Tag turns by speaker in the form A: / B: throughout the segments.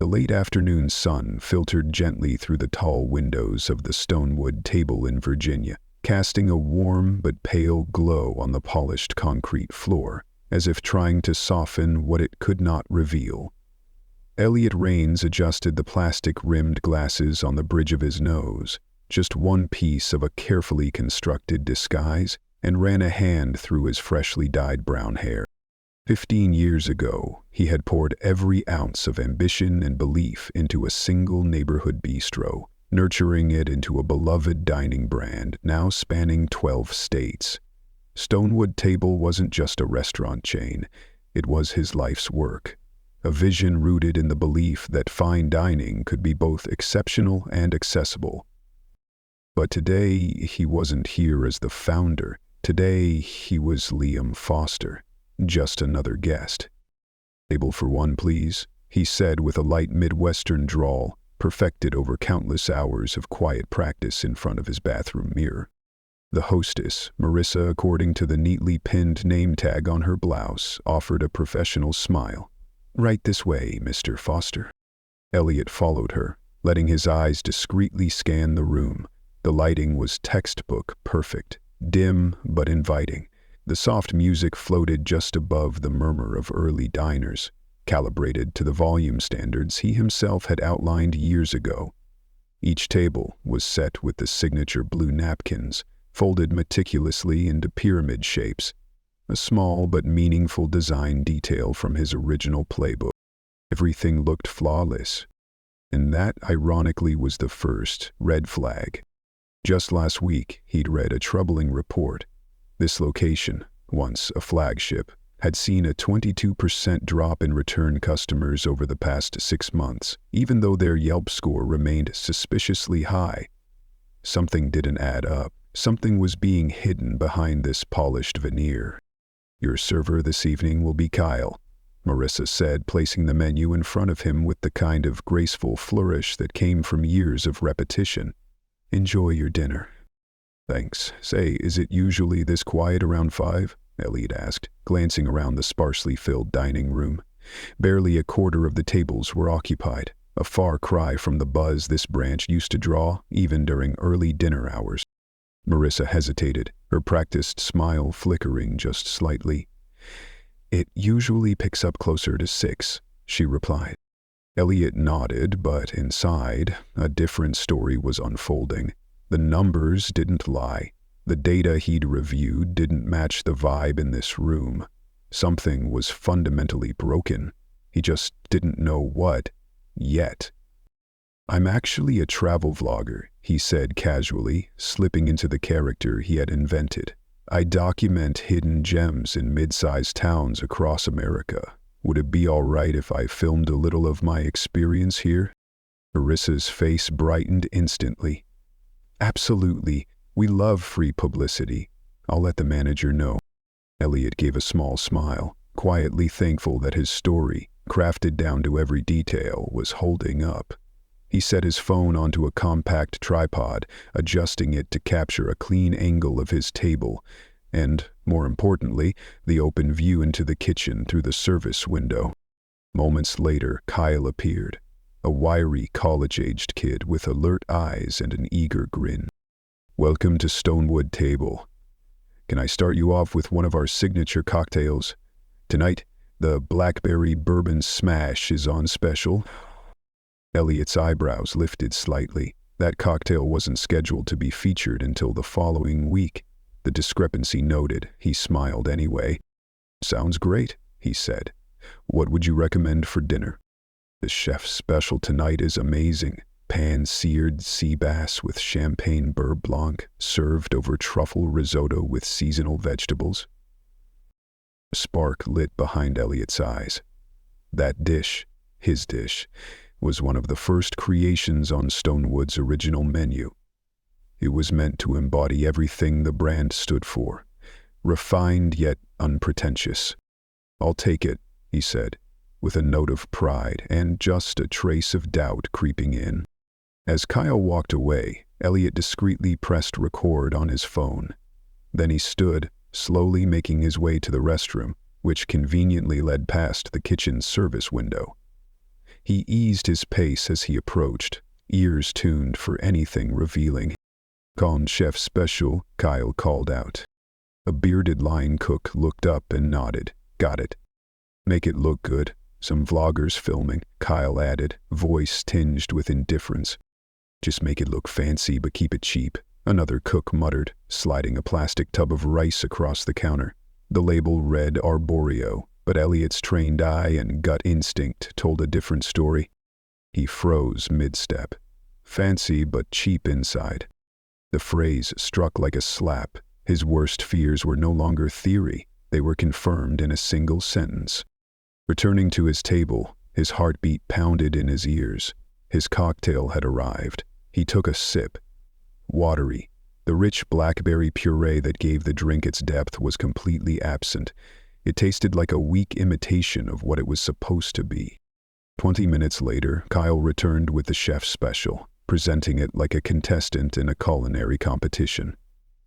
A: The late afternoon sun filtered gently through the tall windows of the Stonewood table in Virginia, casting a warm but pale glow on the polished concrete floor, as if trying to soften what it could not reveal. Elliot Raines adjusted the plastic-rimmed glasses on the bridge of his nose, just one piece of a carefully constructed disguise, and ran a hand through his freshly dyed brown hair. 15 years ago, he had poured every ounce of ambition and belief into a single neighborhood bistro, nurturing it into a beloved dining brand now spanning 12 states. Stonewood Table wasn't just a restaurant chain, it was his life's work. A vision rooted in the belief that fine dining could be both exceptional and accessible. But today, he wasn't here as the founder. Today, he was Liam Foster, just another guest. "Table for one, please," he said with a light Midwestern drawl, perfected over countless hours of quiet practice in front of his bathroom mirror. The hostess, Marissa, according to the neatly pinned name tag on her blouse, offered a professional smile. "Right this way, Mr. Foster." Elliot followed her, letting his eyes discreetly scan the room. The lighting was textbook perfect, dim but inviting. The soft music floated just above the murmur of early diners, calibrated to the volume standards he himself had outlined years ago. Each table was set with the signature blue napkins, folded meticulously into pyramid shapes, a small but meaningful design detail from his original playbook. Everything looked flawless, and that ironically was the first red flag. Just last week, he'd read a troubling report. This location, once a flagship, had seen a 22% drop in return customers over the past 6 months, even though their Yelp score remained suspiciously high. Something didn't add up. Something was being hidden behind this polished veneer. "Your server this evening will be Kyle," Marissa said, placing the menu in front of him with the kind of graceful flourish that came from years of repetition. "Enjoy your dinner." "Thanks. Say, is it usually this quiet around 5? Elliot asked, glancing around the sparsely filled dining room. Barely a quarter of the tables were occupied, a far cry from the buzz this branch used to draw, even during early dinner hours. Marissa hesitated, her practiced smile flickering just slightly. "It usually picks up closer to 6, she replied. Elliot nodded, but inside, a different story was unfolding. The numbers didn't lie. The data he'd reviewed didn't match the vibe in this room. Something was fundamentally broken. He just didn't know what, yet. "I'm actually a travel vlogger," he said casually, slipping into the character he had invented. "I document hidden gems in mid-sized towns across America. Would it be all right if I filmed a little of my experience here?" Marissa's face brightened instantly. "Absolutely. We love free publicity. I'll let the manager know." Elliot gave a small smile, quietly thankful that his story, crafted down to every detail, was holding up. He set his phone onto a compact tripod, adjusting it to capture a clean angle of his table, and, more importantly, the open view into the kitchen through the service window. Moments later, Kyle appeared, a wiry, college-aged kid with alert eyes and an eager grin. "Welcome to Stonewood Table. Can I start you off with one of our signature cocktails? Tonight, the Blackberry Bourbon Smash is on special." Elliot's eyebrows lifted slightly. That cocktail wasn't scheduled to be featured until the following week. The discrepancy noted, he smiled anyway. "Sounds great," he said. "What would you recommend for dinner?" "The chef's special tonight is amazing. Pan-seared sea bass with champagne beurre blanc, served over truffle risotto with seasonal vegetables." A spark lit behind Elliot's eyes. That dish, his dish, was one of the first creations on Stonewood's original menu. It was meant to embody everything the brand stood for, refined yet unpretentious. "I'll take it," he said, with a note of pride and just a trace of doubt creeping in. As Kyle walked away, Elliot discreetly pressed record on his phone. Then he stood, slowly making his way to the restroom, which conveniently led past the kitchen service window. He eased his pace as he approached, ears tuned for anything revealing. "Con chef special," Kyle called out. A bearded line cook looked up and nodded. "Got it." "Make it look good. Some vloggers filming," Kyle added, voice tinged with indifference. "Just make it look fancy but keep it cheap," another cook muttered, sliding a plastic tub of rice across the counter. The label read Arborio, but Elliot's trained eye and gut instinct told a different story. He froze mid-step. Fancy but cheap inside. The phrase struck like a slap. His worst fears were no longer theory. They were confirmed in a single sentence. Returning to his table, his heartbeat pounded in his ears. His cocktail had arrived. He took a sip. Watery. The rich blackberry puree that gave the drink its depth was completely absent. It tasted like a weak imitation of what it was supposed to be. 20 minutes later, Kyle returned with the chef's special, presenting it like a contestant in a culinary competition.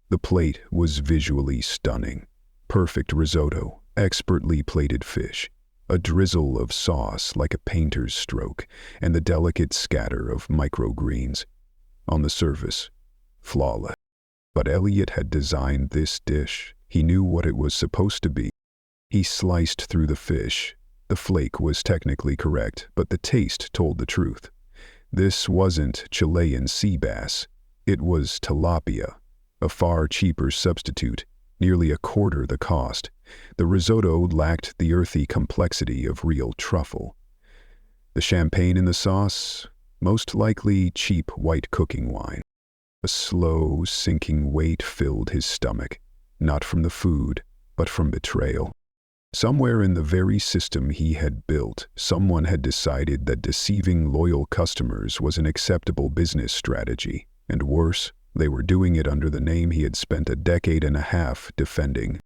A: The plate was visually stunning. Perfect risotto, expertly plated fish, a drizzle of sauce like a painter's stroke, and the delicate scatter of microgreens. On the surface, flawless. But Elliot had designed this dish. He knew what it was supposed to be. He sliced through the fish. The flake was technically correct, but the taste told the truth. This wasn't Chilean sea bass. It was tilapia, a far cheaper substitute, nearly a quarter the cost. The risotto lacked the earthy complexity of real truffle. The champagne in the sauce, most likely cheap white cooking wine. A slow, sinking weight filled his stomach, not from the food, but from betrayal. Somewhere in the very system he had built, someone had decided that deceiving loyal customers was an acceptable business strategy, and worse, they were doing it under the name he had spent a decade and a half defending.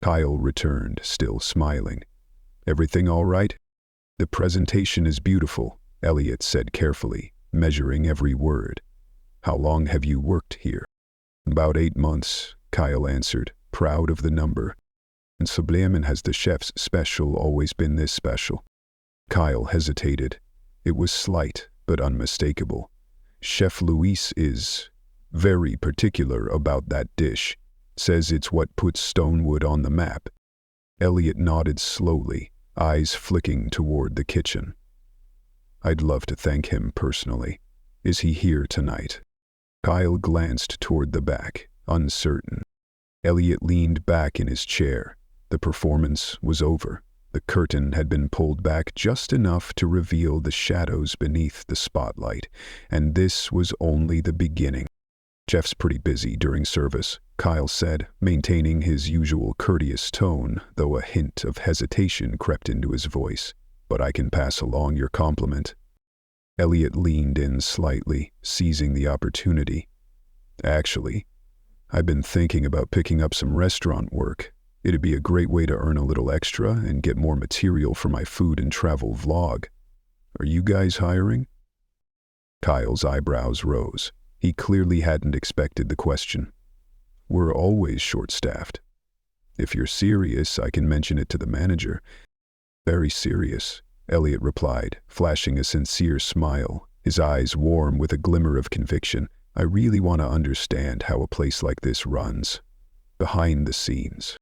A: Kyle returned, still smiling. "Everything all right?" "The presentation is beautiful," Elliot said carefully, measuring every word. "How long have you worked here?" "About 8 months," Kyle answered, proud of the number. "And Sublime has the chef's special always been this special?" Kyle hesitated. It was slight, but unmistakable. "Chef Luis is very particular about that dish. Says it's what puts Stonewood on the map." Elliot nodded slowly, eyes flicking toward the kitchen. "I'd love to thank him personally. Is he here tonight?" Kyle glanced toward the back, uncertain. Elliot leaned back in his chair. The performance was over. The curtain had been pulled back just enough to reveal the shadows beneath the spotlight, and this was only the beginning. "Jeff's pretty busy during service," Kyle said, maintaining his usual courteous tone, though a hint of hesitation crept into his voice. "But I can pass along your compliment." Elliot leaned in slightly, seizing the opportunity. "Actually, I've been thinking about picking up some restaurant work. It'd be a great way to earn a little extra and get more material for my food and travel vlog. Are you guys hiring?" Kyle's eyebrows rose. He clearly hadn't expected the question. "We're always short-staffed. If you're serious, I can mention it to the manager." "Very serious," Elliot replied, flashing a sincere smile, his eyes warm with a glimmer of conviction. "I really want to understand how a place like this runs. Behind the scenes."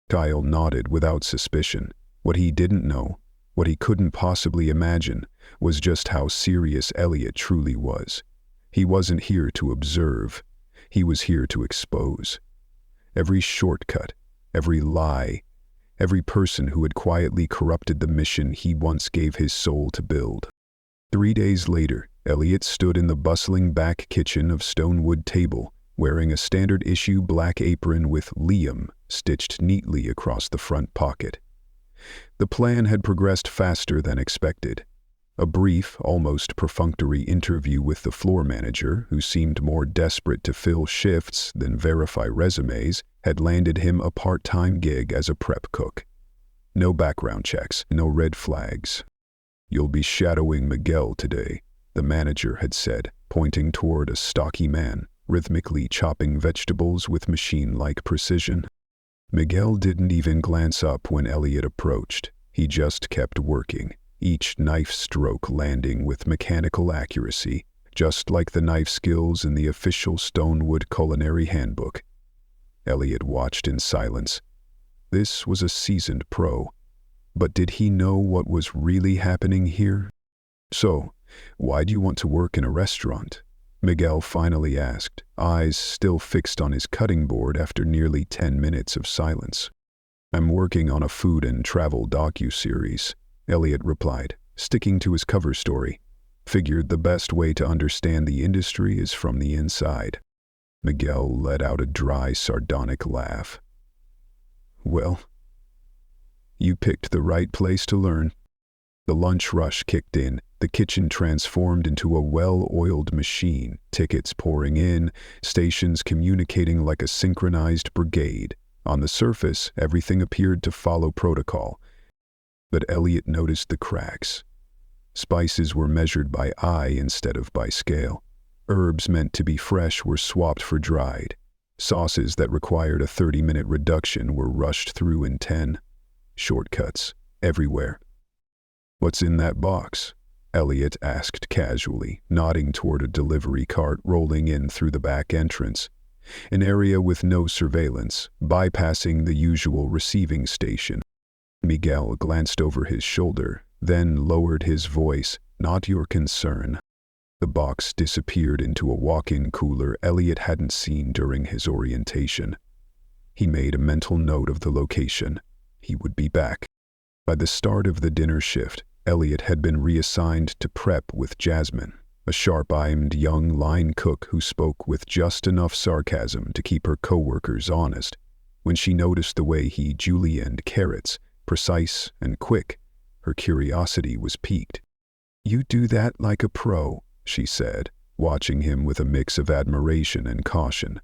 A: Kyle nodded without suspicion. What he didn't know, what he couldn't possibly imagine, was just how serious Elliot truly was. He wasn't here to observe. He was here to expose. Every shortcut, every lie, every person who had quietly corrupted the mission he once gave his soul to build. 3 days later, Elliot stood in the bustling back kitchen of Stonewood Table, wearing a standard-issue black apron with Liam stitched neatly across the front pocket. The plan had progressed faster than expected. A brief, almost perfunctory interview with the floor manager, who seemed more desperate to fill shifts than verify resumes, had landed him a part-time gig as a prep cook. No background checks, no red flags. "You'll be shadowing Miguel today," the manager had said, pointing toward a stocky man, rhythmically chopping vegetables with machine-like precision. Miguel didn't even glance up when Elliot approached. He just kept working, each knife stroke landing with mechanical accuracy, just like the knife skills in the official Stonewood Culinary Handbook. Elliot watched in silence. This was a seasoned pro. But did he know what was really happening here? "So, why do you want to work in a restaurant?" Miguel finally asked, eyes still fixed on his cutting board after nearly 10 minutes of silence. "I'm working on a food and travel docu-series," Elliot replied, sticking to his cover story. "Figured the best way to understand the industry is from the inside." Miguel let out a dry, sardonic laugh. "Well, you picked the right place to learn." The lunch rush kicked in, the kitchen transformed into a well-oiled machine, tickets pouring in, stations communicating like a synchronized brigade. On the surface, everything appeared to follow protocol. But Elliot noticed the cracks. Spices were measured by eye instead of by scale. Herbs meant to be fresh were swapped for dried. Sauces that required a 30-minute reduction were rushed through in 10. Shortcuts everywhere. "What's in that box?" Elliot asked casually, nodding toward a delivery cart rolling in through the back entrance. An area with no surveillance, bypassing the usual receiving station. Miguel glanced over his shoulder, then lowered his voice. "Not your concern." The box disappeared into a walk-in cooler Elliot hadn't seen during his orientation. He made a mental note of the location. He would be back. By the start of the dinner shift, Elliot had been reassigned to prep with Jasmine, a sharp-eyed young line cook who spoke with just enough sarcasm to keep her coworkers honest. When she noticed the way he julienned carrots, precise and quick, her curiosity was piqued. "You do that like a pro," she said, watching him with a mix of admiration and caution.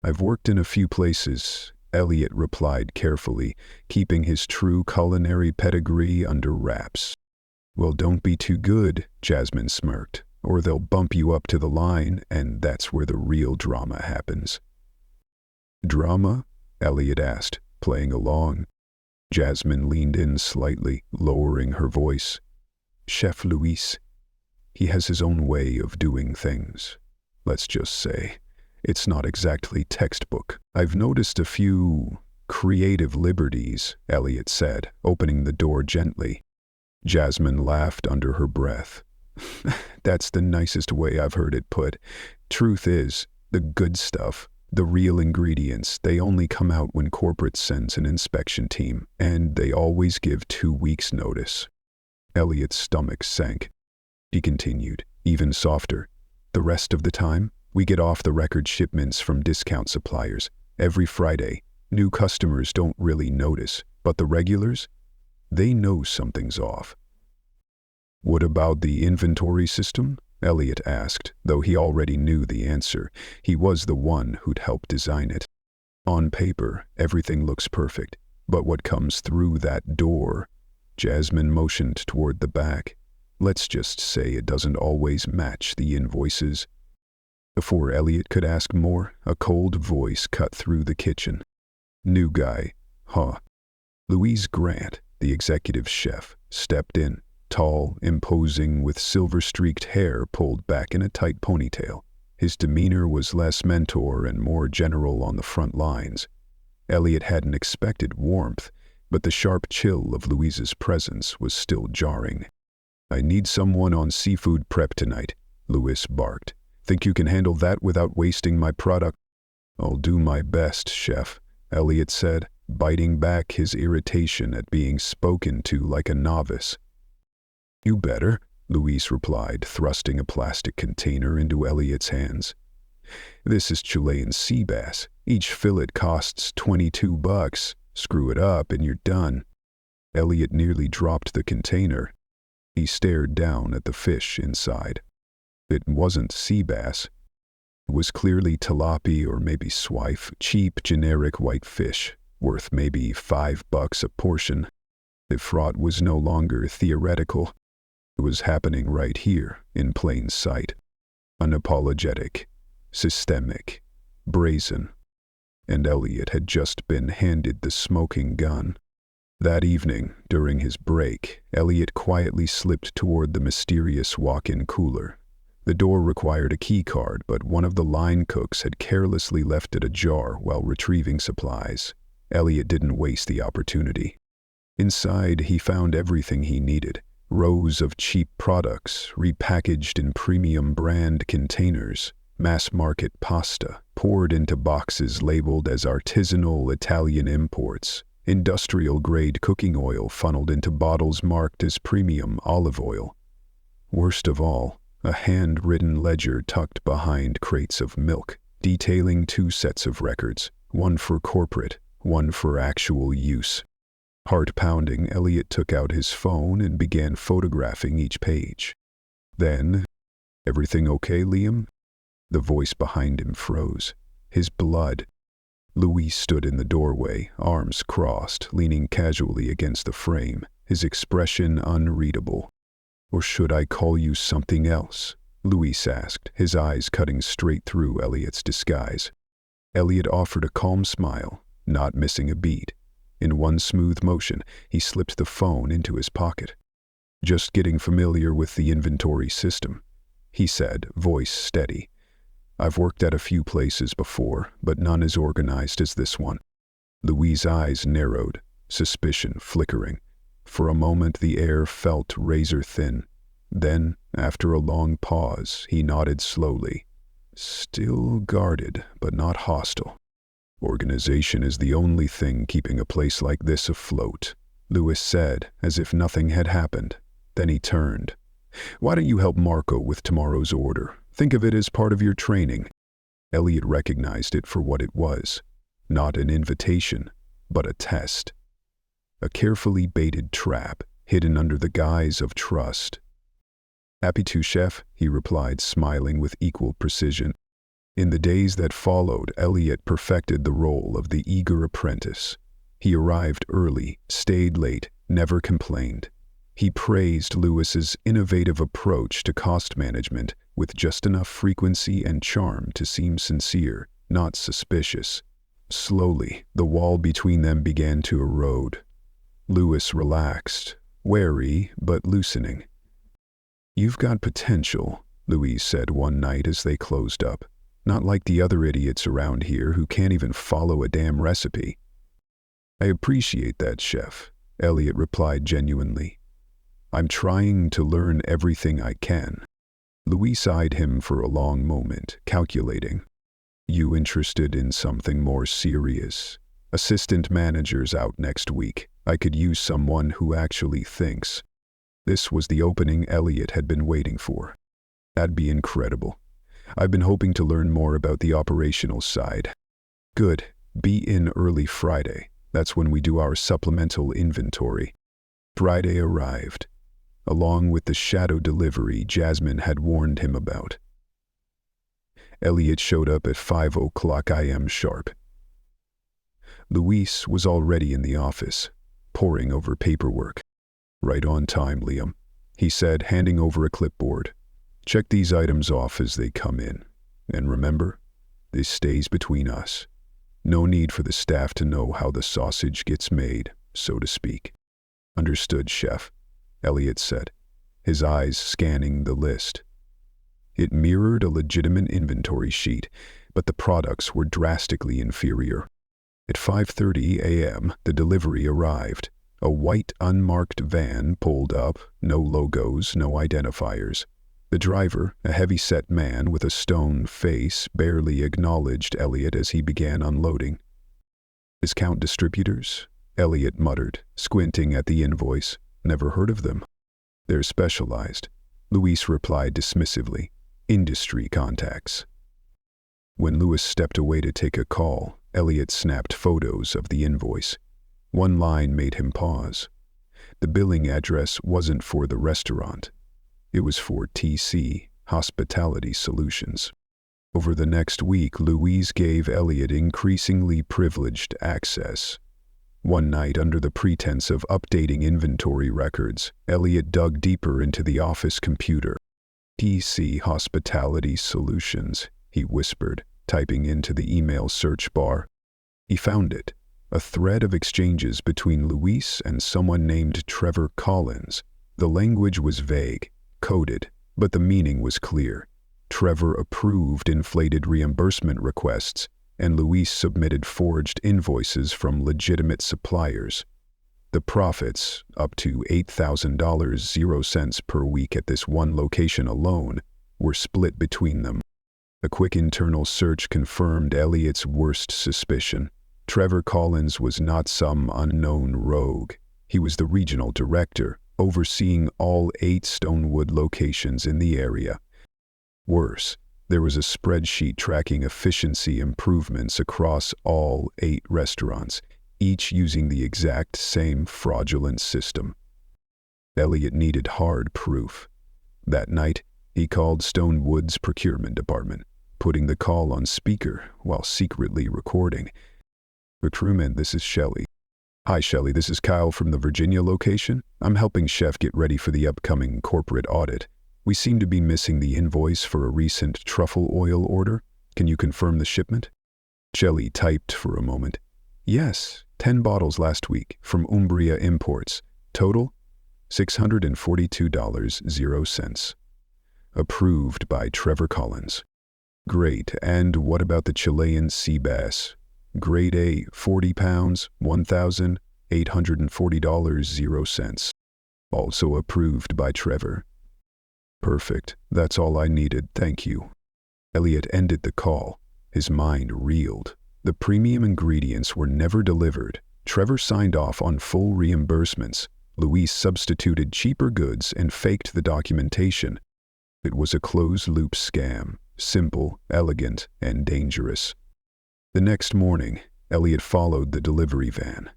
A: "I've worked in a few places," Elliot replied carefully, keeping his true culinary pedigree under wraps. "Well, don't be too good," Jasmine smirked, "or they'll bump you up to the line, and that's where the real drama happens." "Drama?" Elliot asked, playing along. Jasmine leaned in slightly, lowering her voice. "Chef Luis. He has his own way of doing things. Let's just say, it's not exactly textbook. I've noticed a few creative liberties," Elliot said, opening the door gently. Jasmine laughed under her breath. "That's the nicest way I've heard it put. Truth is, the good stuff, the real ingredients, they only come out when corporate sends an inspection team, and they always give 2 weeks' notice." Elliot's stomach sank. He continued, even softer. "The rest of the time, we get off-the-record shipments from discount suppliers. Every Friday, new customers don't really notice, but the regulars, they know something's off." "What about the inventory system?" Elliot asked, though he already knew the answer. He was the one who'd helped design it. "On paper, everything looks perfect, but what comes through that door?" Jasmine motioned toward the back. "Let's just say it doesn't always match the invoices." Before Elliot could ask more, a cold voice cut through the kitchen. "New guy, huh?" Louise Grant, the executive chef, stepped in, tall, imposing, with silver-streaked hair pulled back in a tight ponytail. His demeanor was less mentor and more general on the front lines. Elliot hadn't expected warmth, but the sharp chill of Louise's presence was still jarring. "I need someone on seafood prep tonight," Louis barked. "Think you can handle that without wasting my product?" "I'll do my best, chef," Elliot said, biting back his irritation at being spoken to like a novice. "You better," Louise replied, thrusting a plastic container into Elliot's hands. "This is Chilean sea bass. Each fillet costs $22. Screw it up and you're done." Elliot nearly dropped the container. He stared down at the fish inside. It wasn't sea bass. It was clearly tilapia or maybe swife, cheap, generic white fish, worth maybe $5 a portion. The fraud was no longer theoretical. It was happening right here, in plain sight. Unapologetic, systemic, brazen. And Elliot had just been handed the smoking gun. That evening, during his break, Elliot quietly slipped toward the mysterious walk-in cooler. The door required a key card, but one of the line cooks had carelessly left it ajar while retrieving supplies. Elliot didn't waste the opportunity. Inside, he found everything he needed. Rows of cheap products, repackaged in premium brand containers, mass-market pasta, poured into boxes labeled as artisanal Italian imports, industrial-grade cooking oil funneled into bottles marked as premium olive oil. Worst of all, a hand-written ledger tucked behind crates of milk, detailing 2 sets of records, one for corporate, one for actual use. Heart-pounding, Elliot took out his phone and began photographing each page. Then, "Everything okay, Liam?" The voice behind him froze. His blood. Louis stood in the doorway, arms crossed, leaning casually against the frame, his expression unreadable. "Or should I call you something else?" Louis asked, his eyes cutting straight through Elliot's disguise. Elliot offered a calm smile, not missing a beat. In one smooth motion, he slipped the phone into his pocket. "Just getting familiar with the inventory system," he said, voice steady. "I've worked at a few places before, but none as organized as this one." Louis' eyes narrowed, suspicion flickering. For a moment the air felt razor-thin. Then, after a long pause, he nodded slowly. "Still guarded, but not hostile. Organization is the only thing keeping a place like this afloat," Louis said, as if nothing had happened. Then he turned. "Why don't you help Marco with tomorrow's order? Think of it as part of your training." Elliot recognized it for what it was. Not an invitation, but a test. A carefully baited trap, hidden under the guise of trust. "Happy to, chef," he replied, smiling with equal precision. In the days that followed, Elliot perfected the role of the eager apprentice. He arrived early, stayed late, never complained. He praised Louis's innovative approach to cost management with just enough frequency and charm to seem sincere, not suspicious. Slowly, the wall between them began to erode. Louis relaxed, wary but loosening. "You've got potential," Louis said one night as they closed up. "Not like the other idiots around here who can't even follow a damn recipe." "I appreciate that, chef," Elliot replied genuinely. "I'm trying to learn everything I can." Louis eyed him for a long moment, calculating. "You interested in something more serious? Assistant manager's out next week. I could use someone who actually thinks." This was the opening Elliot had been waiting for. "That'd be incredible. I've been hoping to learn more about the operational side." "Good. Be in early Friday. That's when we do our supplemental inventory." Friday arrived, along with the shadow delivery Jasmine had warned him about. Elliot showed up at 5:00 a.m. sharp. Louis was already in the office, poring over paperwork. "Right on time, Liam," he said, handing over a clipboard. "Check these items off as they come in. And remember, this stays between us. No need for the staff to know how the sausage gets made, so to speak." "Understood, chef," Elliot said, his eyes scanning the list. It mirrored a legitimate inventory sheet, but the products were drastically inferior. At 5:30 a.m., the delivery arrived. A white, unmarked van pulled up, no logos, no identifiers. The driver, a heavy-set man with a stone face, barely acknowledged Elliot as he began unloading. "Discount distributors?" Elliot muttered, squinting at the invoice. "Never heard of them." "They're specialized," Louis replied dismissively. "Industry contacts." When Louis stepped away to take a call, Elliot snapped photos of the invoice. One line made him pause. The billing address wasn't for the restaurant. It was for TC, Hospitality Solutions. Over the next week, Louise gave Elliot increasingly privileged access. One night, under the pretense of updating inventory records, Elliot dug deeper into the office computer. "TC Hospitality Solutions," he whispered, typing into the email search bar. He found it. A thread of exchanges between Luis and someone named Trevor Collins. The language was vague, coded, but the meaning was clear. Trevor approved inflated reimbursement requests, and Luis submitted forged invoices from legitimate suppliers. The profits, up to $8,000 per week at this one location alone, were split between them. A quick internal search confirmed Elliot's worst suspicion. Trevor Collins was not some unknown rogue. He was the regional director, overseeing all 8 Stonewood locations in the area. Worse, there was a spreadsheet tracking efficiency improvements across all 8 restaurants, each using the exact same fraudulent system. Elliot needed hard proof. That night, he called Stonewood's procurement department, putting the call on speaker while secretly recording. "Procurement, this is Shelley." "Hi Shelley, this is Kyle from the Virginia location. I'm helping Chef get ready for the upcoming corporate audit. We seem to be missing the invoice for a recent truffle oil order. Can you confirm the shipment?" Shelley typed for a moment. "Yes, 10 bottles last week from Umbria Imports. Total, $642.00. Approved by Trevor Collins." "Great, and what about the Chilean sea bass? Grade A, 40 pounds, $1,840.00. Also approved by Trevor." "Perfect. That's all I needed, thank you." Elliot ended the call. His mind reeled. The premium ingredients were never delivered. Trevor signed off on full reimbursements. Luis substituted cheaper goods and faked the documentation. It was a closed-loop scam, simple, elegant, and dangerous. The next morning, Elliot followed the delivery van.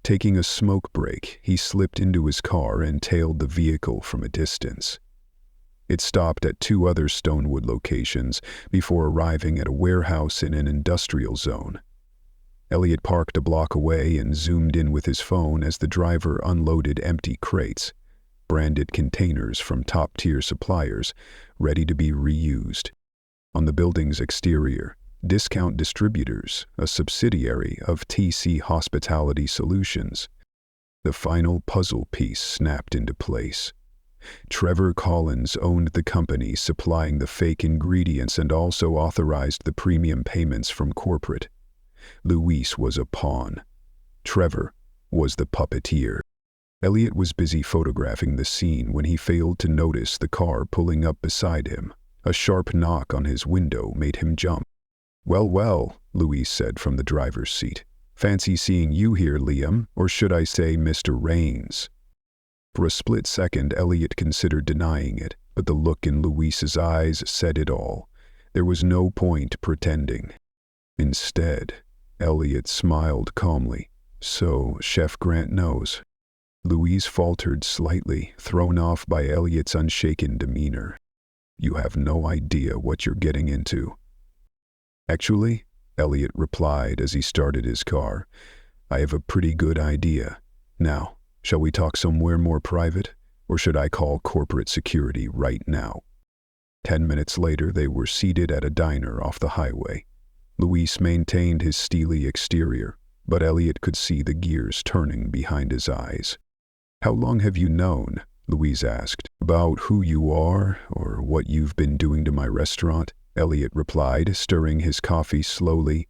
A: Taking a smoke break, he slipped into his car and tailed the vehicle from a distance. It stopped at 2 other Stonewood locations before arriving at a warehouse in an industrial zone. Elliot parked a block away and zoomed in with his phone as the driver unloaded empty crates, branded containers from top-tier suppliers, ready to be reused. On the building's exterior, Discount Distributors, a subsidiary of TC Hospitality Solutions. The final puzzle piece snapped into place. Trevor Collins owned the company supplying the fake ingredients and also authorized the premium payments from corporate. Luis was a pawn. Trevor was the puppeteer. Elliot was busy photographing the scene when he failed to notice the car pulling up beside him. A sharp knock on his window made him jump. "Well, well," Luis said from the driver's seat. "Fancy seeing you here, Liam, or should I say Mr. Rains?" For a split second, Elliot considered denying it, but the look in Luis's eyes said it all. There was no point pretending. Instead, Elliot smiled calmly. "So, Chef Grant knows." Luis faltered slightly, thrown off by Elliot's unshaken demeanor. "You have no idea what you're getting into." "Actually," Elliot replied as he started his car, "I have a pretty good idea. Now, shall we talk somewhere more private, or should I call corporate security right now?" 10 minutes later, they were seated at a diner off the highway. Luis maintained his steely exterior, but Elliot could see the gears turning behind his eyes. "How long have you known?" Luis asked. "About who you are, or what you've been doing to my restaurant?" Elliot replied, stirring his coffee slowly.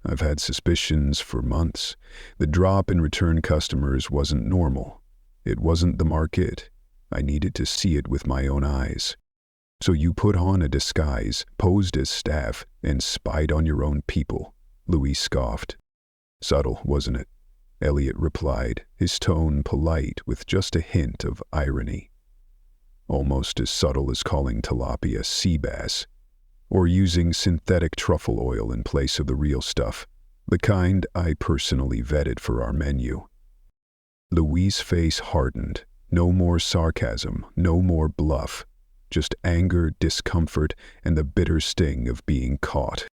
A: "I've had suspicions for months. The drop in return customers wasn't normal. It wasn't the market. I needed to see it with my own eyes." "So you put on a disguise, posed as staff, and spied on your own people," Luis scoffed. "Subtle, wasn't it?" Elliot replied, his tone polite with just a hint of irony. "Almost as subtle as calling tilapia sea bass, or using synthetic truffle oil in place of the real stuff, the kind I personally vetted for our menu." Luis' face hardened. No more sarcasm, no more bluff. Just anger, discomfort, and the bitter sting of being caught.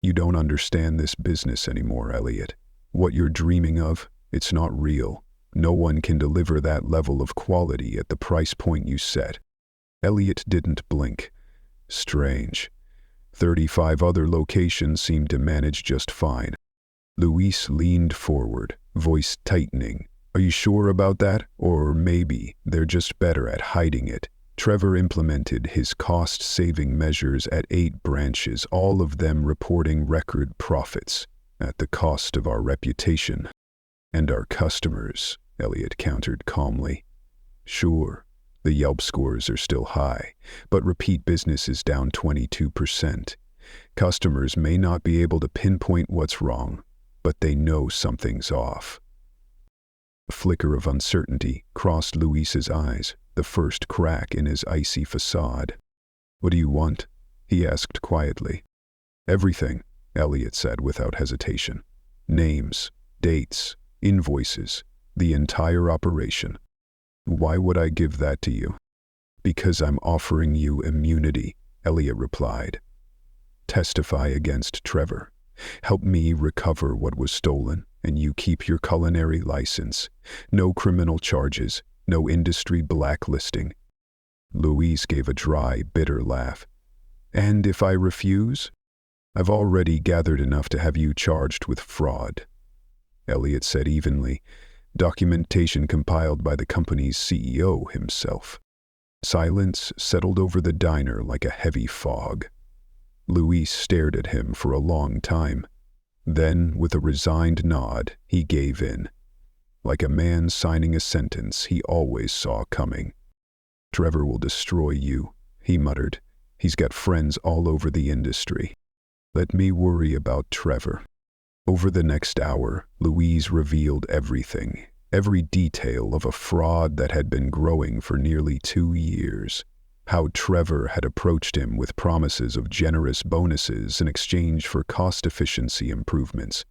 A: "You don't understand this business anymore, Elliot. What you're dreaming of, it's not real. No one can deliver that level of quality at the price point you set." Elliot didn't blink. Strange. 35 other locations seemed to manage just fine. Luis leaned forward, voice tightening. Are you sure about that? Or maybe they're just better at hiding it. Trevor implemented his cost-saving measures at 8 branches, all of them reporting record profits, at the cost of our reputation. And our customers, Elliot countered calmly. Sure, the Yelp scores are still high, but repeat business is down 22%. Customers may not be able to pinpoint what's wrong, but they know something's off. A flicker of uncertainty crossed Luis's eyes, the first crack in his icy facade. What do you want? He asked quietly. Everything, Elliot said without hesitation. Names, dates, invoices, the entire operation. Why would I give that to you? Because I'm offering you immunity, Elliot replied. Testify against Trevor. Help me recover what was stolen, and you keep your culinary license. No criminal charges, no industry blacklisting. Luis gave a dry, bitter laugh. And if I refuse? I've already gathered enough to have you charged with fraud. Elliot said evenly, documentation compiled by the company's CEO himself. Silence settled over the diner like a heavy fog. Luis stared at him for a long time. Then, with a resigned nod, he gave in. Like a man signing a sentence he always saw coming. Trevor will destroy you, he muttered. He's got friends all over the industry. Let me worry about Trevor. Over the next hour, Luis revealed everything, every detail of a fraud that had been growing for nearly 2 years. How Trevor had approached him with promises of generous bonuses in exchange for cost-efficiency improvements.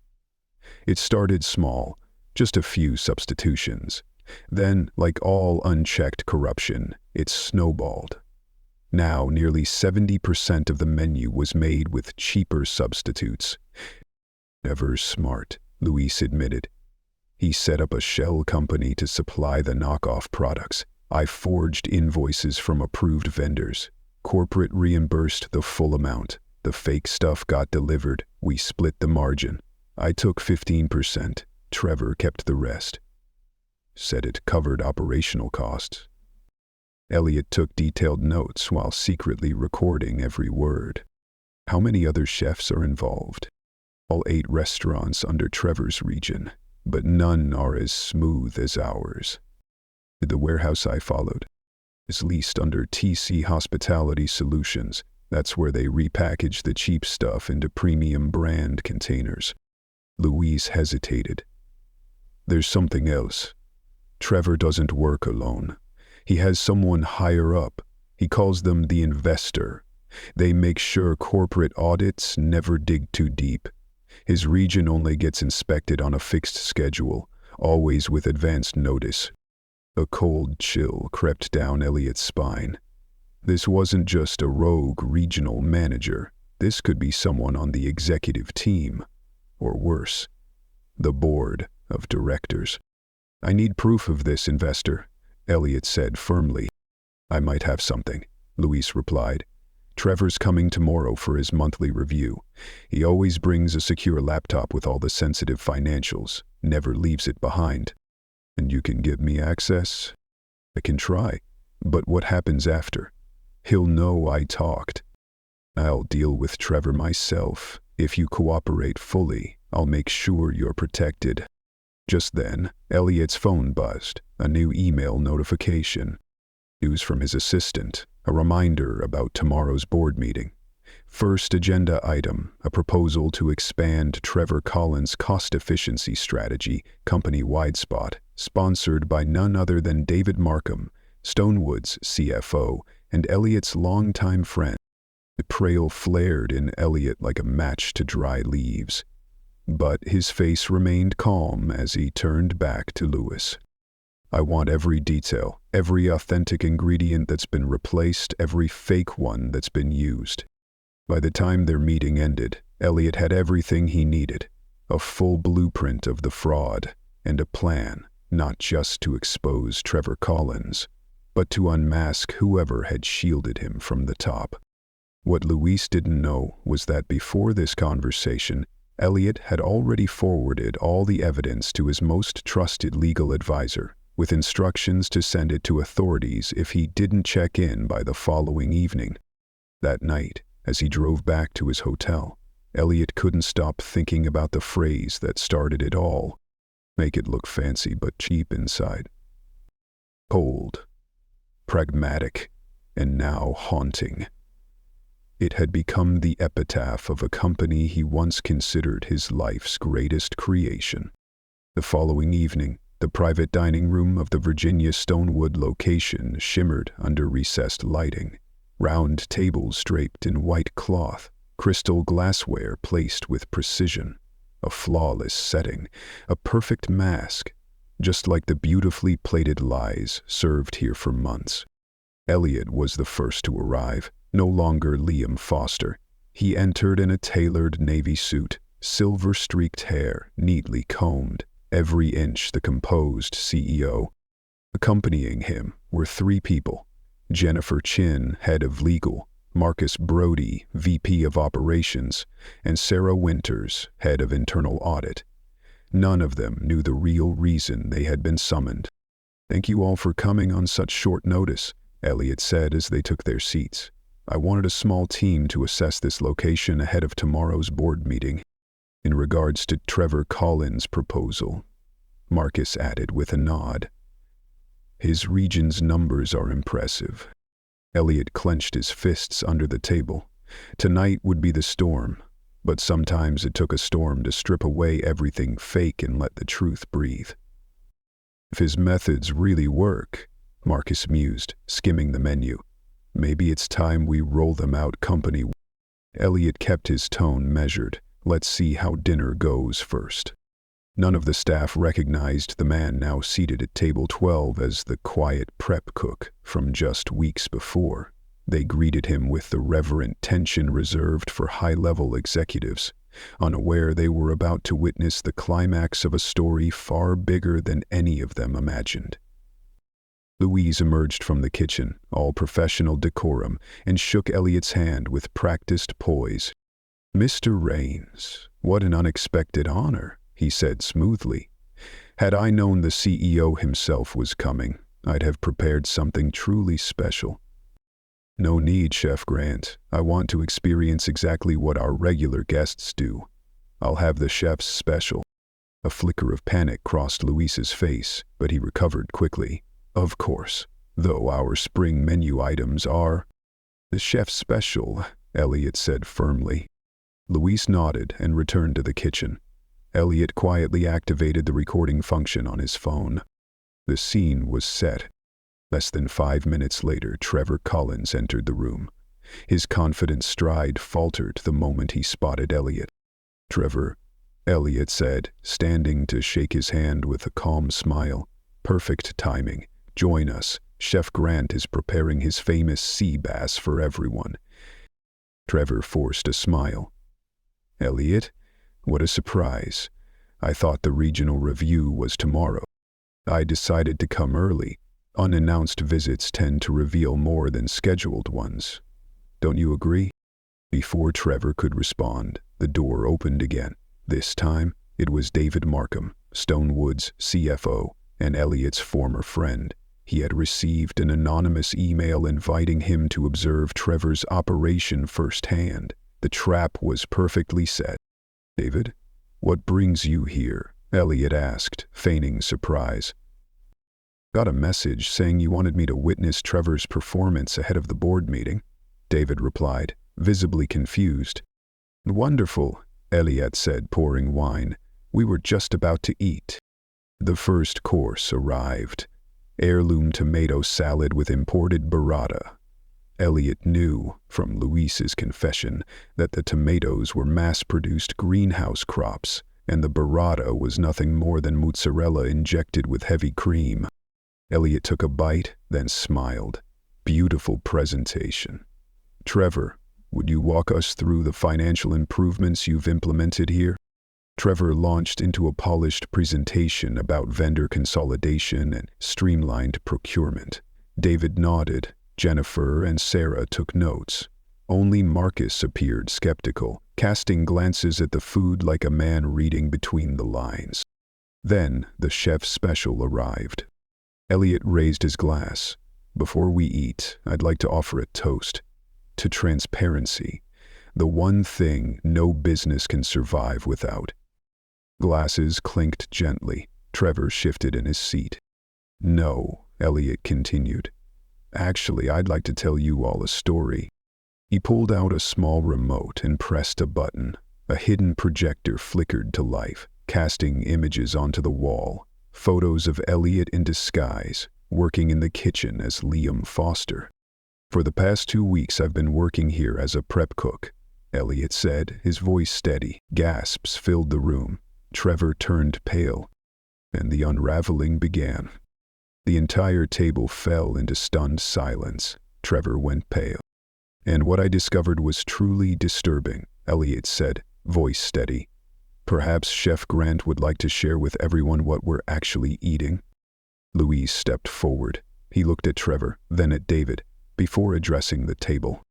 A: It started small, just a few substitutions. Then, like all unchecked corruption, it snowballed. Now, nearly 70% of the menu was made with cheaper substitutes. Never smart, Luis admitted. He set up a shell company to supply the knockoff products. I forged invoices from approved vendors. Corporate reimbursed the full amount. The fake stuff got delivered. We split the margin. I took 15%. Trevor kept the rest. Said it covered operational costs. Elliot took detailed notes while secretly recording every word. How many other chefs are involved? All 8 restaurants under Trevor's region, but none are as smooth as ours. The warehouse I followed is leased under TC Hospitality Solutions. That's where they repackage the cheap stuff into premium brand containers. Luis hesitated. There's something else. Trevor doesn't work alone. He has someone higher up. He calls them the investor. They make sure corporate audits never dig too deep. His region only gets inspected on a fixed schedule, always with advanced notice. A cold chill crept down Elliot's spine. This wasn't just a rogue regional manager. This could be someone on the executive team, or worse, the board of directors. I need proof of this, investor, Elliot said firmly. I might have something, Luis replied. Trevor's coming tomorrow for his monthly review. He always brings a secure laptop with all the sensitive financials, never leaves it behind. And you can give me access? I can try, but what happens after? He'll know I talked. I'll deal with Trevor myself. If you cooperate fully, I'll make sure you're protected. Just then, Elliot's phone buzzed, a new email notification. News from his assistant, a reminder about tomorrow's board meeting. First agenda item, a proposal to expand Trevor Collins' cost-efficiency strategy, company-wide spot, sponsored by none other than David Markham, Stonewood's CFO, and Elliot's longtime friend. The trail flared in Elliot like a match to dry leaves. But his face remained calm as he turned back to Luis. I want every detail, every authentic ingredient that's been replaced, every fake one that's been used. By the time their meeting ended, Elliot had everything he needed, a full blueprint of the fraud, and a plan, not just to expose Trevor Collins, but to unmask whoever had shielded him from the top. What Luis didn't know was that before this conversation, Elliot had already forwarded all the evidence to his most trusted legal advisor, with instructions to send it to authorities if he didn't check in by the following evening. That night, as he drove back to his hotel, Elliot couldn't stop thinking about the phrase that started it all. Make it look fancy but cheap inside. Cold, pragmatic, and now haunting. It had become the epitaph of a company he once considered his life's greatest creation. The following evening, the private dining room of the Virginia Stonewood location shimmered under recessed lighting. Round tables draped in white cloth, crystal glassware placed with precision, a flawless setting, a perfect mask, just like the beautifully plated lies served here for months. Elliot was the first to arrive, no longer Liam Foster. He entered in a tailored navy suit, silver-streaked hair neatly combed, every inch the composed CEO. Accompanying him were three people: Jennifer Chin, head of legal, Marcus Brody, VP of operations, and Sarah Winters, head of internal audit. None of them knew the real reason they had been summoned. "Thank you all for coming on such short notice," Elliot said as they took their seats. "I wanted a small team to assess this location ahead of tomorrow's board meeting." "In regards to Trevor Collins' proposal," Marcus added with a nod. "His region's numbers are impressive." Elliot clenched his fists under the table. Tonight would be the storm, but sometimes it took a storm to strip away everything fake and let the truth breathe. "If his methods really work," Marcus mused, skimming the menu, "maybe it's time we roll them out company." Elliot kept his tone measured. "Let's see how dinner goes first." None of the staff recognized the man now seated at table 12 as the quiet prep cook from just weeks before. They greeted him with the reverent tension reserved for high-level executives, unaware they were about to witness the climax of a story far bigger than any of them imagined. Louise emerged from the kitchen, all professional decorum, and shook Elliot's hand with practiced poise. "Mr. Rains, what an unexpected honor," he said smoothly. "Had I known the CEO himself was coming, I'd have prepared something truly special." "No need, Chef Grant. I want to experience exactly what our regular guests do. I'll have the chef's special." A flicker of panic crossed Luis's face, but he recovered quickly. "Of course, though our spring menu items are..." "The chef's special," Elliot said firmly. Luis nodded and returned to the kitchen. Elliot quietly activated the recording function on his phone. The scene was set. Less than 5 minutes later, Trevor Collins entered the room. His confident stride faltered the moment he spotted Elliot. "Trevor," Elliot said, standing to shake his hand with a calm smile. "Perfect timing. Join us. Chef Grant is preparing his famous sea bass for everyone." Trevor forced a smile. "Elliot, what a surprise. I thought the regional review was tomorrow." "I decided to come early. Unannounced visits tend to reveal more than scheduled ones. Don't you agree?" Before Trevor could respond, the door opened again. This time, it was David Markham, Stonewood's CFO, and Elliot's former friend. He had received an anonymous email inviting him to observe Trevor's operation firsthand. The trap was perfectly set. "David, what brings you here?" Elliot asked, feigning surprise. "Got a message saying you wanted me to witness Trevor's performance ahead of the board meeting," David replied, visibly confused. "Wonderful," Elliot said, pouring wine. "We were just about to eat." The first course arrived. Heirloom tomato salad with imported burrata. Elliot knew, from Luis's confession, that the tomatoes were mass-produced greenhouse crops, and the burrata was nothing more than mozzarella injected with heavy cream. Elliot took a bite, then smiled. Beautiful presentation. "Trevor, would you walk us through the financial improvements you've implemented here?" Trevor launched into a polished presentation about vendor consolidation and streamlined procurement. David nodded. Jennifer and Sarah took notes. Only Marcus appeared skeptical, casting glances at the food like a man reading between the lines. Then the chef's special arrived. Elliot raised his glass. "Before we eat, I'd like to offer a toast to transparency, the one thing no business can survive without." Glasses clinked gently. Trevor shifted in his seat. "No," Elliot continued. "Actually, I'd like to tell you all a story." He pulled out a small remote and pressed a button. A hidden projector flickered to life, casting images onto the wall. Photos of Elliot in disguise, working in the kitchen as Liam Foster. "For the past 2 weeks I've been working here as a prep cook," Elliot said, his voice steady. Gasps filled the room. Trevor turned pale, and the unraveling began. The entire table fell into stunned silence. Trevor went pale. "And what I discovered was truly disturbing," Elliot said, voice steady. "Perhaps Chef Grant would like to share with everyone what we're actually eating." Louise stepped forward. He looked at Trevor, then at David, before addressing the table.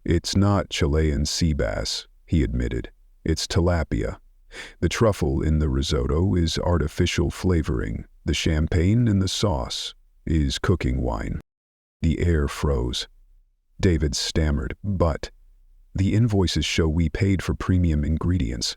A: "It's not Chilean sea bass," he admitted. "It's tilapia. The truffle in the risotto is artificial flavoring. The champagne in the sauce is cooking wine." The air froze. David stammered, "But the invoices show we paid for premium ingredients."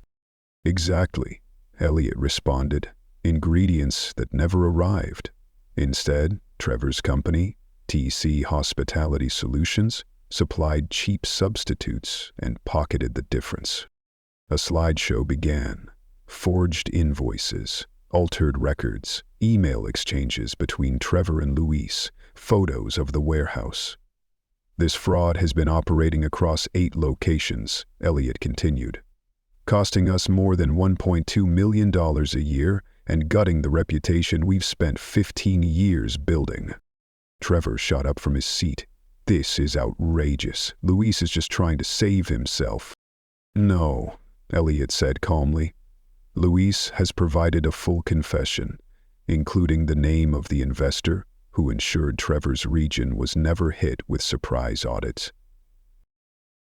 A: "Exactly," Elliot responded. "Ingredients that never arrived. Instead, Trevor's company, TC Hospitality Solutions, supplied cheap substitutes and pocketed the difference." A slideshow began. Forged invoices, altered records, email exchanges between Trevor and Luis, photos of the warehouse. "This fraud has been operating across 8 locations," Elliot continued, "costing us more than $1.2 million a year and gutting the reputation we've spent 15 years building." Trevor shot up from his seat. "This is outrageous. Luis is just trying to save himself." "No," Elliot said calmly. "Luis has provided a full confession, including the name of the investor who ensured Trevor's region was never hit with surprise audits."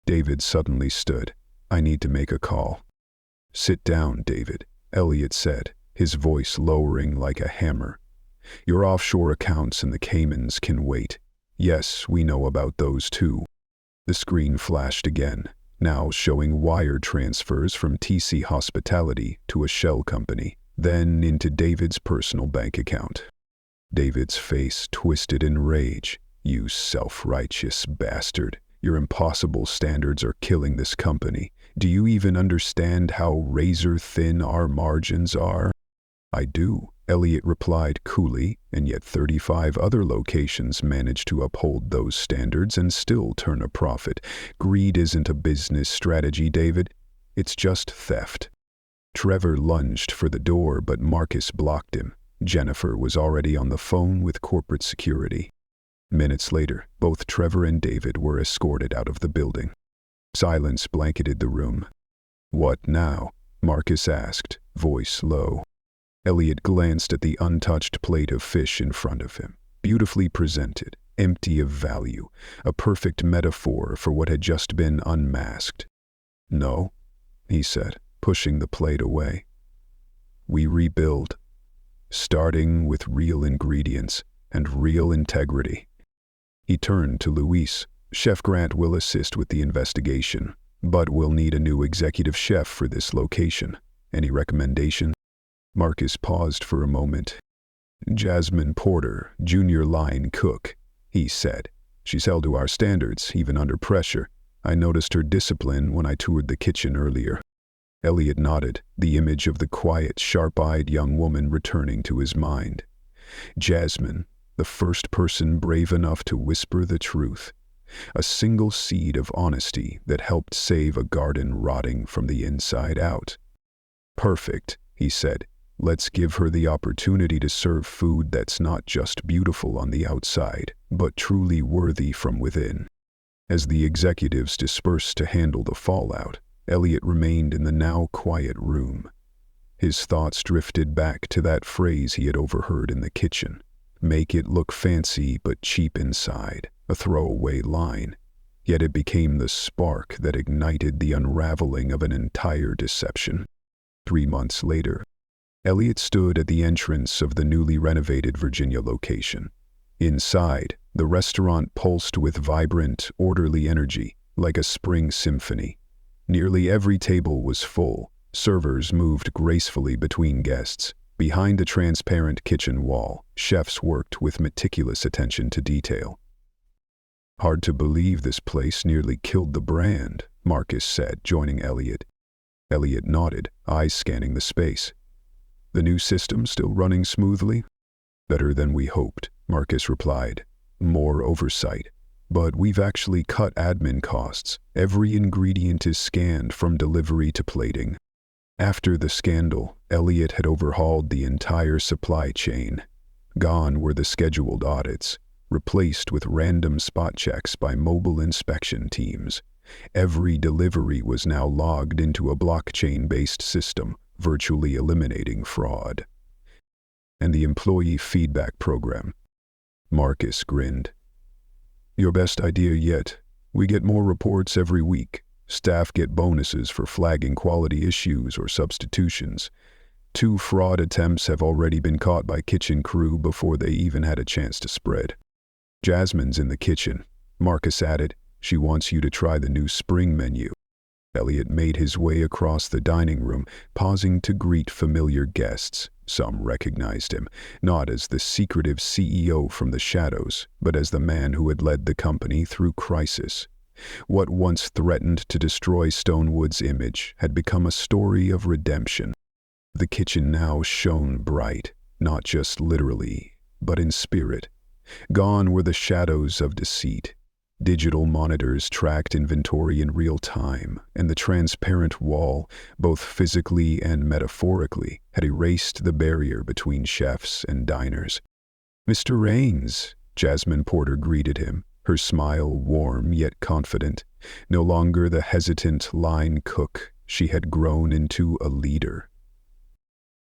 A: David suddenly stood. "I need to make a call." "Sit down, David," Elliot said, his voice lowering like a hammer. "Your offshore accounts in the Caymans can wait. Yes, we know about those too." The screen flashed again, now showing wire transfers from TC Hospitality to a shell company, then into David's personal bank account. David's face twisted in rage. "You self-righteous bastard. Your impossible standards are killing this company. Do you even understand how razor-thin our margins are?" "I do," Elliot replied coolly, "and yet 35 other locations manage to uphold those standards and still turn a profit. Greed isn't a business strategy, David. It's just theft." Trevor lunged for the door, but Marcus blocked him. Jennifer was already on the phone with corporate security. Minutes later, both Trevor and David were escorted out of the building. Silence blanketed the room. "What now?" Marcus asked, voice low. Elliot glanced at the untouched plate of fish in front of him, beautifully presented, empty of value, a perfect metaphor for what had just been unmasked. "No," he said, pushing the plate away. "We rebuild, starting with real ingredients and real integrity." He turned to Luis. "Chef Grant will assist with the investigation, but we'll need a new executive chef for this location. Any recommendations?" Marcus paused for a moment. "Jasmine Porter, junior line cook," he said. "She's held to our standards, even under pressure. I noticed her discipline when I toured the kitchen earlier." Elliot nodded, the image of the quiet, sharp-eyed young woman returning to his mind. Jasmine, the first person brave enough to whisper the truth. A single seed of honesty that helped save a garden rotting from the inside out. "Perfect," he said. "Let's give her the opportunity to serve food that's not just beautiful on the outside, but truly worthy from within." As the executives dispersed to handle the fallout, Elliot remained in the now quiet room. His thoughts drifted back to that phrase he had overheard in the kitchen. "Make it look fancy but cheap inside," a throwaway line. Yet it became the spark that ignited the unraveling of an entire deception. 3 months later, Elliot stood at the entrance of the newly renovated Virginia location. Inside, the restaurant pulsed with vibrant, orderly energy, like a spring symphony. Nearly every table was full. Servers moved gracefully between guests. Behind a transparent kitchen wall, chefs worked with meticulous attention to detail. "Hard to believe this place nearly killed the brand," Marcus said, joining Elliot. Elliot nodded, eyes scanning the space. "The new system still running smoothly?" "Better than we hoped," Marcus replied. "More oversight. But we've actually cut admin costs. Every ingredient is scanned from delivery to plating." After the scandal, Elliot had overhauled the entire supply chain. Gone were the scheduled audits, replaced with random spot checks by mobile inspection teams. Every delivery was now logged into a blockchain-based system, virtually eliminating fraud. "And the employee feedback program?" Marcus grinned. "Your best idea yet. We get more reports every week. Staff get bonuses for flagging quality issues or substitutions. 2 fraud attempts have already been caught by kitchen crew before they even had a chance to spread." "Jasmine's in the kitchen," Marcus added. "She wants you to try the new spring menu." Elliot made his way across the dining room, pausing to greet familiar guests. Some recognized him, not as the secretive CEO from the shadows, but as the man who had led the company through crisis. What once threatened to destroy Stonewood's image had become a story of redemption. The kitchen now shone bright, not just literally, but in spirit. Gone were the shadows of deceit. Digital monitors tracked inventory in real time, and the transparent wall, both physically and metaphorically, had erased the barrier between chefs and diners. "Mr. Raines," Jasmine Porter greeted him, her smile warm yet confident. No longer the hesitant line cook, she had grown into a leader.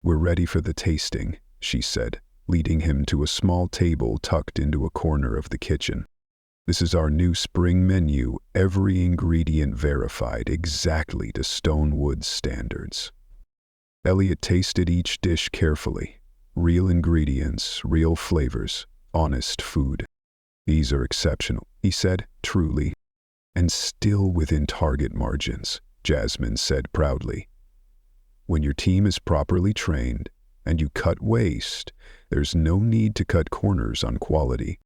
A: "We're ready for the tasting," she said, leading him to a small table tucked into a corner of the kitchen. "This is our new spring menu, every ingredient verified exactly to Stonewood's standards." Elliot tasted each dish carefully. Real ingredients, real flavors, honest food. "These are exceptional," he said, truly. "And still within target margins," Jasmine said proudly. "When your team is properly trained and you cut waste, there's no need to cut corners on quality."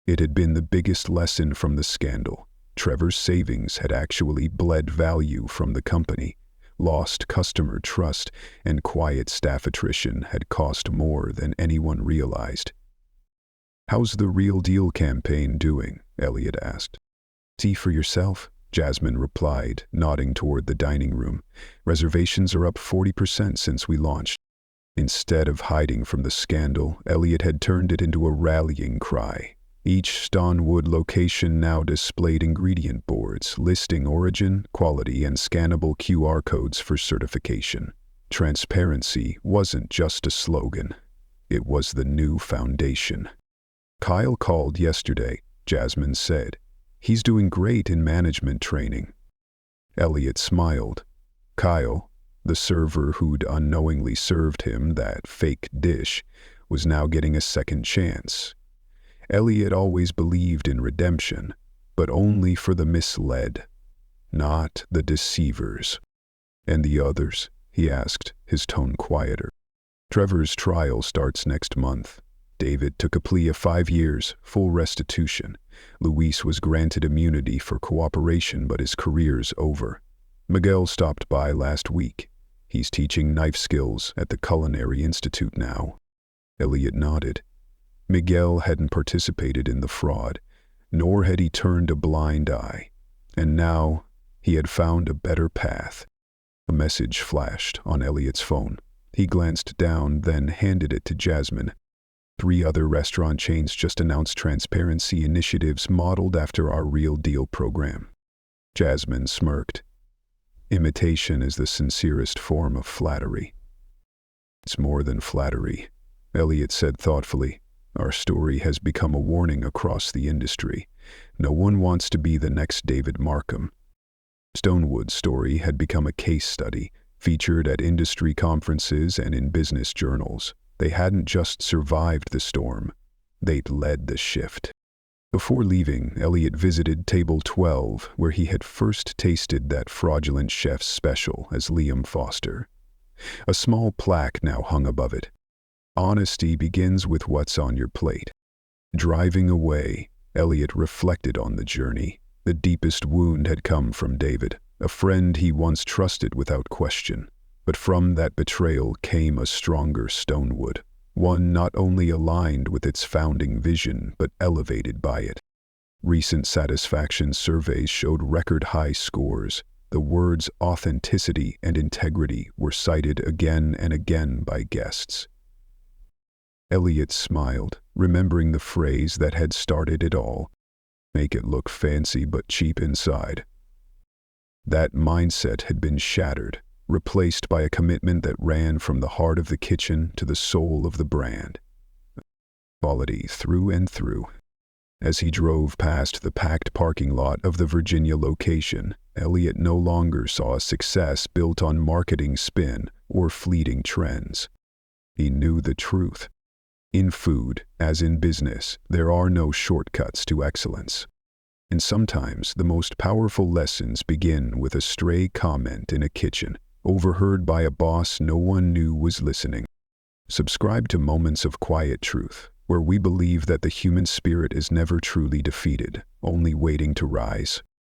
A: It had been the biggest lesson from the scandal. Trevor's savings had actually bled value from the company. Lost customer trust and quiet staff attrition had cost more than anyone realized. "How's the Real Deal campaign doing?" Elliot asked. "See for yourself," Jasmine replied, nodding toward the dining room. "Reservations are up 40% since we launched." Instead of hiding from the scandal, Elliot had turned it into a rallying cry. Each Stonewood location now displayed ingredient boards, listing origin, quality, and scannable QR codes for certification. Transparency wasn't just a slogan. It was the new foundation. "Kyle called yesterday," Jasmine said. "He's doing great in management training." Elliot smiled. Kyle, the server who'd unknowingly served him that fake dish, was now getting a second chance. Elliot always believed in redemption, but only for the misled, not the deceivers. "And the others?" he asked, his tone quieter. "Trevor's trial starts next month. David took a plea of 5 years, full restitution. Luis was granted immunity for cooperation, but his career's over. Miguel stopped by last week. He's teaching knife skills at the Culinary Institute now." Elliot nodded. Miguel hadn't participated in the fraud, nor had he turned a blind eye. And now he had found a better path. A message flashed on Elliot's phone. He glanced down, then handed it to Jasmine. 3 other restaurant chains just announced transparency initiatives modeled after our Real Deal program. Jasmine smirked. "Imitation is the sincerest form of flattery." "It's more than flattery," Elliot said thoughtfully. Our story has become a warning across the industry. No one wants to be the next David Markham. Stonewood's story had become a case study, featured at industry conferences and in business journals. They hadn't just survived the storm, they'd led the shift. Before leaving, Elliot visited Table 12, where he had first tasted that fraudulent chef's special as Liam Foster. A small plaque now hung above it. Honesty begins with what's on your plate. Driving away, Elliot reflected on the journey. The deepest wound had come from David, a friend he once trusted without question. But from that betrayal came a stronger Stonewood, one not only aligned with its founding vision, but elevated by it. Recent satisfaction surveys showed record-high scores. The words authenticity and integrity were cited again and again by guests. Elliot smiled, remembering the phrase that had started it all. Make it look fancy but cheap inside. That mindset had been shattered, replaced by a commitment that ran from the heart of the kitchen to the soul of the brand. Quality through and through. As he drove past the packed parking lot of the Virginia location, Elliot no longer saw a success built on marketing spin or fleeting trends. He knew the truth. In food, as in business, there are no shortcuts to excellence. And sometimes the most powerful lessons begin with a stray comment in a kitchen, overheard by a boss no one knew was listening. Subscribe to Moments of Quiet Truth, where we believe that the human spirit is never truly defeated, only waiting to rise.